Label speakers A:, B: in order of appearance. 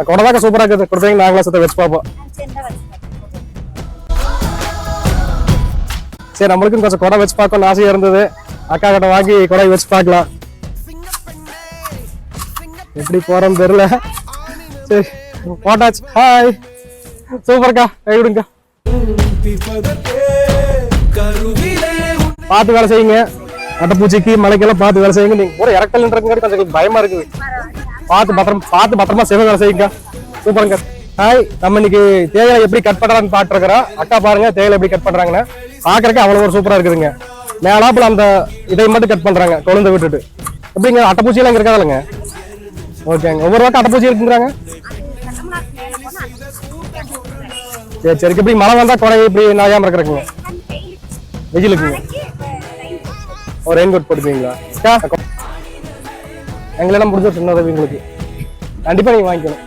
A: கொடை தாக்க சூப்பரா இருக்குது, கொடுத்தீங்க நாங்களே சுத்த வச்சு பார்ப்போம். சரி, நம்மளுக்கும் கொஞ்சம் கொடை வச்சு பார்க்கணும்னு ஆசையா இருந்தது. அக்கா கிட்ட வாங்கி கொடை வச்சு பார்க்கலாம், எப்படி போறோம்னு தெரியல. சரி போட்டாச்சு. ஹாய், சூப்பர்க்கா, கை விடுங்க. பார்த்து வேலை செய்யுங்க, அட்டைப்பூச்சிக்கு மலைக்கெல்லாம் பார்த்து வேலை செய்யுங்க. நீங்க பூரா இறக்கல்ன்றதுங்காட்டி கொஞ்சம் பயமா இருக்குது. பார்த்து பத்திரமா சேவை வேலை செய்யுங்க. சூப்பருங்க. ஹாய், நம்ம இன்னைக்கு தேயிலை எப்படி கட் பண்றான்னு பாத்துருக்கிறோம். அக்கா பாருங்க தேயிலை எப்படி கட் பண்றாங்கன்னு. பாக்குறதுக்கு அவ்வளவு ஒரு சூப்பரா இருக்குதுங்க. மேலாப்புல அந்த இதை மட்டும் கட் பண்றாங்க கொழுந்த விட்டுட்டு. எப்படிங்க அட்டைப்பூச்சி எல்லாம் இருக்காதுங்க? ஓகேங்க, ஒவ்வொரு வாட்டம் அட்டைப்பூச்சி இருக்குங்கிறாங்க. சரி சரி, இப்படி மழை வந்தா கொடை இப்படி நாயாம இருக்கிறக்குங்க, வெயிலுக்குங்க. ஒரு ரெயின் கோட் போட்டுப்பீங்களா? எங்களெல்லாம் முடிஞ்ச சின்ன உதவி உங்களுக்கு கண்டிப்பா நீங்க வாங்கிக்கணும்.